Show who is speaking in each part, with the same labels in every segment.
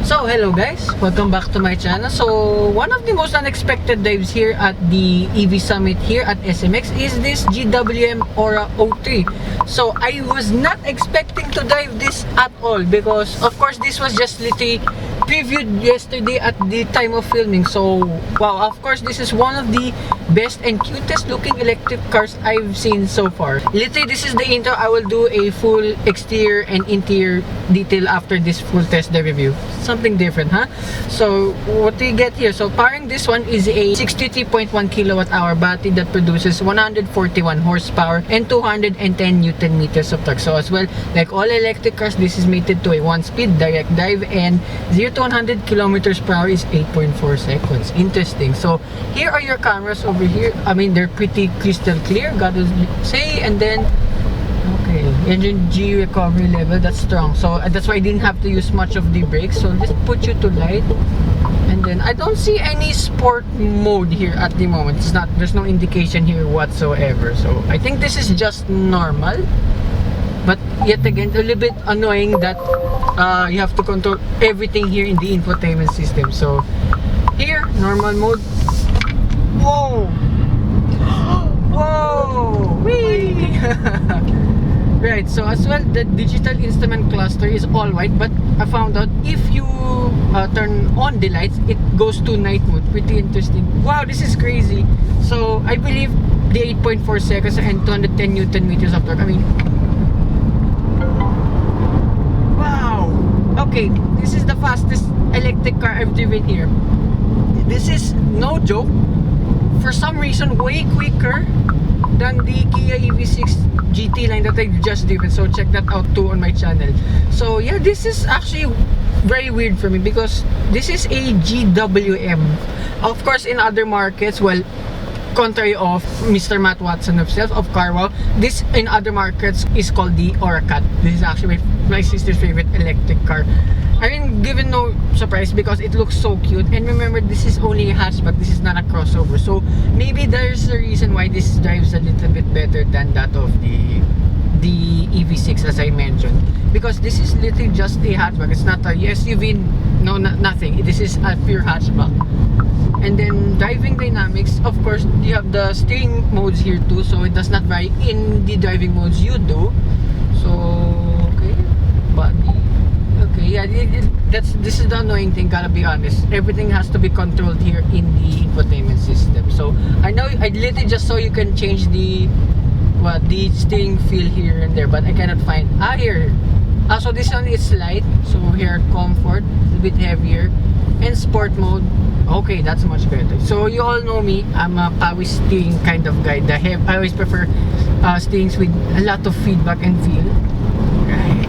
Speaker 1: So hello guys, welcome back to my channel. So one of the most unexpected dives here at the EV Summit here at SMX is this GWM Ora 03. So I was not expecting to dive this at all because of course this was just literally previewed yesterday at the time of filming. So wow, of course this is one of the best and cutest looking electric cars I've seen so far. Literally this is the intro. I will do a full exterior and interior detail after this full test dive review. Something different, huh? So what do you get here? So powering this one is a 63.1 kilowatt hour battery that produces 141 horsepower and 210 newton meters of torque. So as well, like all electric cars, this is mated to a 1-speed direct drive, and 0 to 100 kilometers per hour is 8.4 seconds. Interesting. So here are your cameras over here. I mean, they're pretty crystal clear, gotta say. And then okay, engine G recovery level, that's strong. So that's why I didn't have to use much of the brakes. So let's put you to light. And then I don't see any sport mode here at the moment. It's not, there's no indication here whatsoever. So I think this is just normal. But yet again, a little bit annoying that you have to control everything here in the infotainment system. So here, normal mode. Whoa! Whoa! Whee! Right, so as well, the digital instrument cluster is all white, but I found out if you turn on the lights, it goes to night mode. Pretty interesting. Wow, this is crazy. So I believe the 8.4 seconds and 210 newton meters of torque. I mean, wow. Okay, this is the fastest electric car I've driven here. This is no joke. For some reason, way quicker than the Kia EV6 GT line that I just driven. So check that out too on my channel. So yeah, this is actually very weird for me because this is a GWM. Of course, in other markets, well, contrary of Mr. Matt Watson himself of Carwow, this in other markets is called the Ora Cat. This is actually my sister's favorite electric car. I mean, given no surprise because it looks so cute. And remember, this is only a hatchback. This is not a crossover. So maybe there's a reason why this drives a little bit better than that of the EV6, as I mentioned. Because this is literally just a hatchback. It's not a SUV. No, nothing. This is a pure hatchback. And then driving dynamics, of course, you have the steering modes here too. So it does not vary in the driving modes you do. So okay, body. Okay, yeah, this is the annoying thing, gotta be honest. Everything has to be controlled here in the infotainment system. So I know I literally just saw you can change the steering feel here and there, but I cannot find here. So this one is light. So here, comfort, a bit heavier, and sport mode. Okay, that's much better. So you all know me, I'm a power steering kind of guy. I always prefer steerings with a lot of feedback and feel. Right.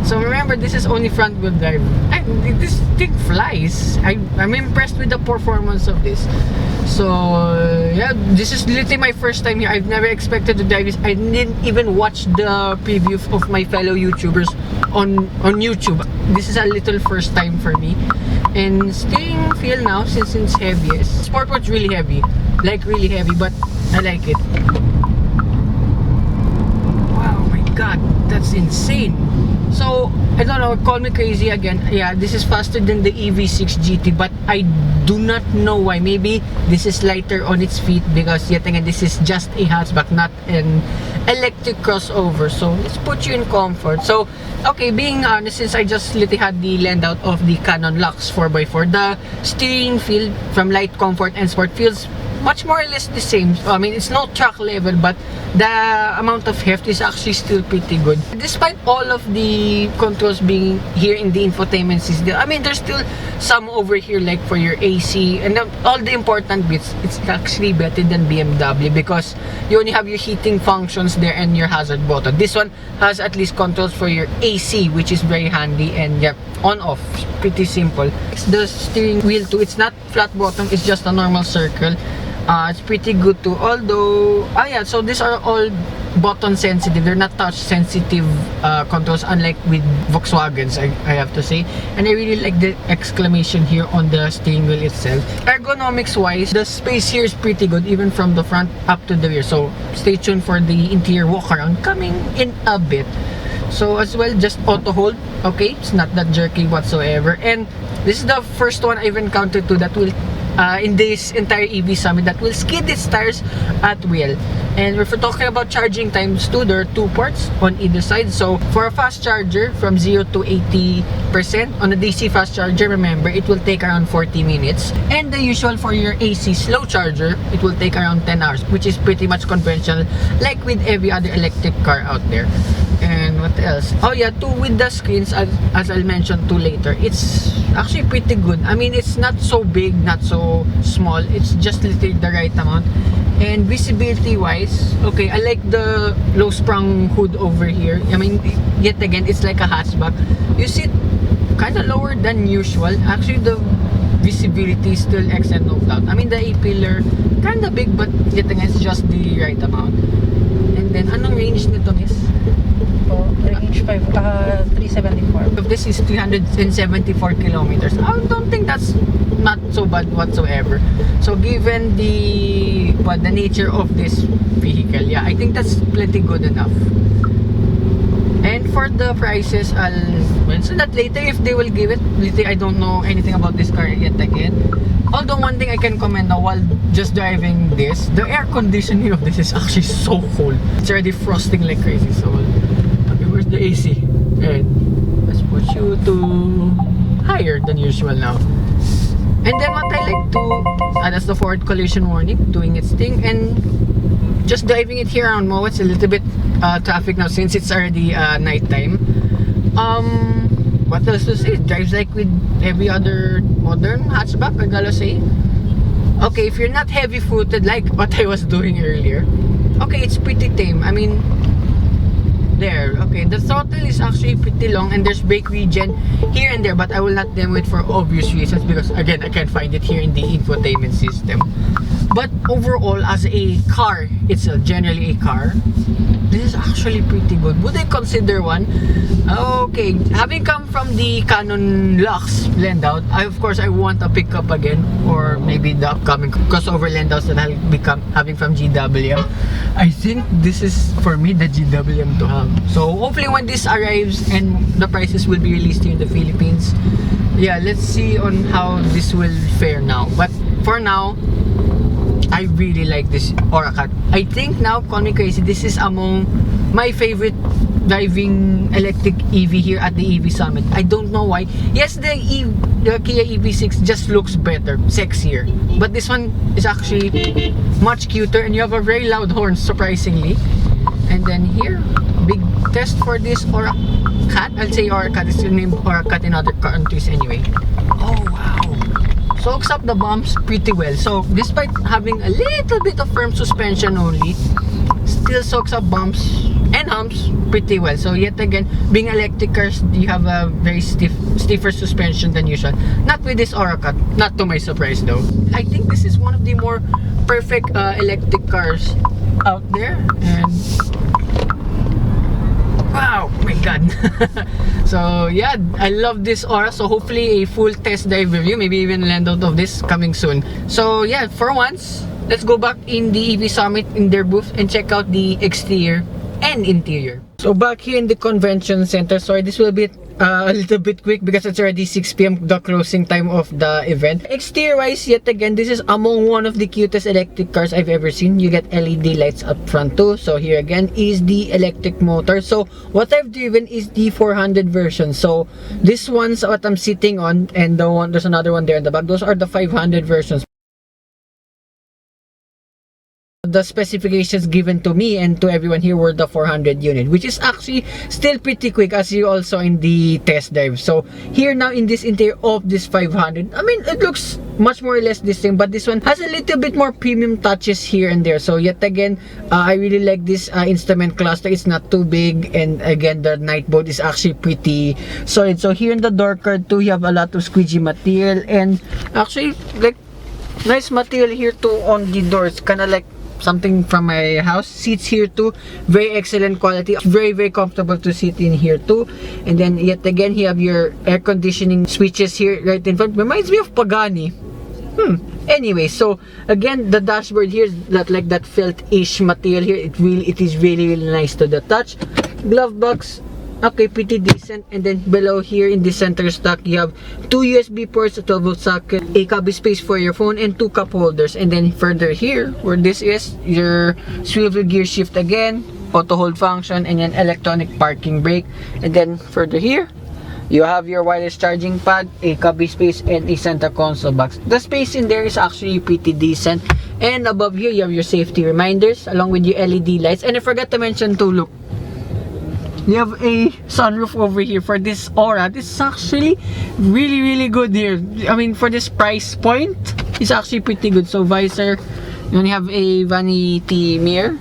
Speaker 1: So remember, this is only front wheel drive. This thing flies. I'm impressed with the performance of this. So yeah, this is literally my first time here. I've never expected to drive this. I didn't even watch the preview of my fellow YouTubers on YouTube. This is a little first time for me. And steering feel now, since it's heaviest. Sport mode's really heavy, like really heavy, but I like it. Wow, my God, that's insane. So I don't know, call me crazy again. Yeah, this is faster than the EV6 GT, but I do not know why. Maybe this is lighter on its feet because yet again this is just a hatchback, not an electric crossover. So let's put you in comfort. So okay, being honest, since I just literally had the lend out of the Canon Lux 4x4, the steering feel from light, comfort, and sport feels much more or less the same. I mean, it's no truck level, but the amount of heft is actually still pretty good. Despite all of the controls being here in the infotainment system, I mean, there's still some over here like for your AC and all the important bits. It's actually better than BMW because you only have your heating functions there and your hazard button. This one has at least controls for your AC, which is very handy, and yeah, on off, pretty simple. The steering wheel too, it's not flat bottom, it's just a normal circle. It's pretty good too, although yeah, so these are all button sensitive, they're not touch sensitive controls, unlike with Volkswagens, I have to say. And I really like the exclamation here on the steering wheel itself. Ergonomics wise, the space here is pretty good, even from the front up to the rear. So stay tuned for the interior walk around coming in a bit. So as well, just auto hold, okay, it's not that jerky whatsoever. And This is the first one I've encountered too that will in this entire EV summit that will skid its tires at will. And if we're talking about charging times too, there are 2 ports on either side. So for a fast charger from 0 to 80% on a DC fast charger, remember it will take around 40 minutes. And the usual for your AC slow charger, it will take around 10 hours, which is pretty much conventional like with every other electric car out there. And what else? Oh yeah, too, with the screens, as I'll mention too later, it's actually pretty good. I mean, it's not so big, not so small. It's just literally the right amount. And visibility wise, okay, I like the low sprung hood over here. I mean, yet again, it's like a hatchback. You sit kind of lower than usual. Actually, the visibility is still excellent, no doubt. I mean, the A-pillar, kind of big, but yet again, it's just the right amount. And then, anong range nito, miss?
Speaker 2: Range 374.
Speaker 1: This is 374 kilometers. I don't think that's not so bad whatsoever. So given the nature of this vehicle, yeah, I think that's pretty good enough. And for the prices, I'll mention that later if they will give it. Later, I don't know anything about this car yet again. Although one thing I can comment now while just driving this, the air conditioning of this is actually so cold. It's already frosting like crazy. So okay, where's the AC? Alright, let's push you to higher than usual now. And then what I like to, that's the forward collision warning doing its thing. And just driving it here around Mo, it's a little bit traffic now since it's already nighttime. What else to say? It drives like with every other modern hatchback, I gotta say. Okay, if you're not heavy-footed like what I was doing earlier, okay, it's pretty tame. I mean, there, okay, the throttle is actually pretty long and there's brake regen here and there, but I will not demo it for obvious reasons because again, I can't find it here in the infotainment system. But overall, as a car, it's generally a car, this is actually pretty good. Would I consider one? Okay, having come from the Canon Lux blend-out, of course I want a pickup again, or maybe the upcoming crossover blend-outs that I'll be having from GWM. I think this is for me the GWM to have. So hopefully when this arrives and the prices will be released here in the Philippines, yeah, let's see on how this will fare now. But for now, I really like this Ora Cat. I think now, call me crazy, this is among my favorite driving electric EV here at the EV Summit. I don't know why. Yes, the Kia EV6 just looks better, sexier. But this one is actually much cuter and you have a very loud horn, surprisingly. And then here, big test for this Ora Cat. I'll say Ora Cat, it's named Ora Cat in other countries anyway. Oh wow. Soaks up the bumps pretty well. So despite having a little bit of firm suspension only, still soaks up bumps and humps pretty well. So yet again, being electric cars, you have a very stiffer suspension than usual. Not with this Ora Cat, not to my surprise though. I think this is one of the more perfect electric cars out there. And wow, my god. So yeah, I love this Ora. So hopefully a full test drive review, maybe even land out of this coming soon. So yeah, for once, let's go back in the EV Summit in their booth and check out the exterior and interior. So back here in the convention center, sorry this will be a little bit quick because it's already 6 PM, the closing time of the event. Exterior wise, yet again, this is among one of the cutest electric cars I've ever seen. You get LED lights up front too. So here again is the electric motor. So what I've driven is the 400 version. So this one's what I'm sitting on, and the one, there's another one there in the back. Those are the 500 versions. The specifications given to me and to everyone here were the 400 unit, which is actually still pretty quick as you also in the test drive. So here now in this interior of this 500, I mean it looks much more or less the same, but this one has a little bit more premium touches here and there. So yet again, I really like this instrument cluster. It's not too big, and again the night mode is actually pretty solid. So here in the door card too, you have a lot of squeegee material, and actually like nice material here too on the doors, kind of like something from my house. Seats here too, very excellent quality, very comfortable to sit in here too. And then yet again, you have your air conditioning switches here right in front. Reminds me of Pagani. Anyway, so again, the dashboard here is like that felt-ish material here. It is really nice to the touch. Glove box, Okay, pretty decent. And then below here in the center stack, you have 2 USB ports, a 12-volt socket, a cubby space for your phone, and 2 cup holders. And then further here, where this is, your swivel gear shift again, auto hold function, and then electronic parking brake. And then further here, you have your wireless charging pad, a cubby space, and a center console box. The space in there is actually pretty decent. And above here, you have your safety reminders along with your LED lights. And I forgot to mention too, look, you have a sunroof over here for this Ora. This is actually really good here. I mean, for this price point, it's actually pretty good. So visor, you only have a vanity mirror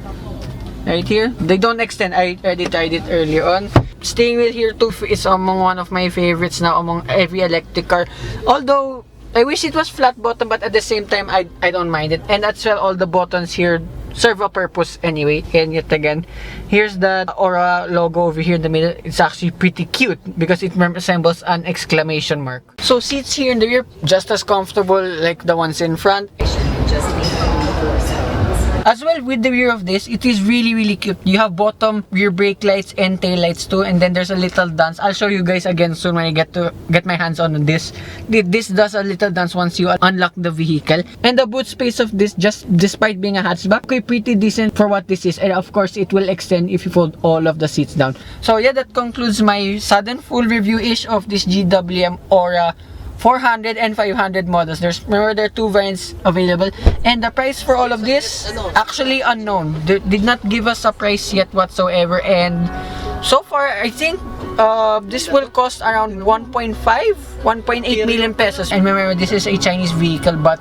Speaker 1: right here. They don't extend. I already tried it earlier on. Staying with here too is among one of my favorites now among every electric car. Although I wish it was flat bottom, but at the same time I don't mind it. And as well, all the buttons here serve a purpose anyway. And yet again, here's the Ora logo over here in the middle. It's actually pretty cute because it resembles an exclamation mark. So seats here in the rear, just as comfortable like the ones in front. As well, with the rear of this, it is really cute. You have bottom rear brake lights and tail lights too, and then there's a little dance. I'll show you guys again soon when I get my hands on this. This does a little dance once you unlock the vehicle. And the boot space of this, just despite being a hatchback, okay, pretty decent for what this is. And of course, it will extend if you fold all of the seats down. So yeah, that concludes my sudden full review-ish of this GWM Ora 400 and 500 models. Remember, there are 2 variants available, and the price for all of this actually unknown. They did not give us a price yet whatsoever, and so far I think this will cost around 1.8 million pesos. And remember, this is a Chinese vehicle, but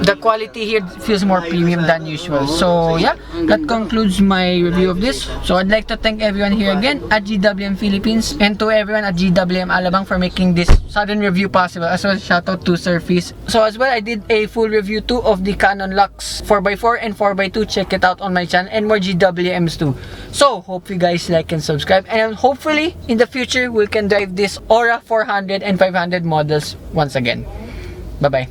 Speaker 1: the quality here feels more premium than usual. So yeah, that concludes my review of this. So I'd like to thank everyone here again at GWM Philippines, and to everyone at GWM Alabang for making this sudden review possible. As well, shout out to Sir Fizz. So as well, I did a full review too of the Canon Lux 4x4 and 4x2. Check it out on my channel, and more GWMs too. So hope you guys like and subscribe, and hopefully in the future we can drive this Ora 400 and 500 models once again. Bye bye.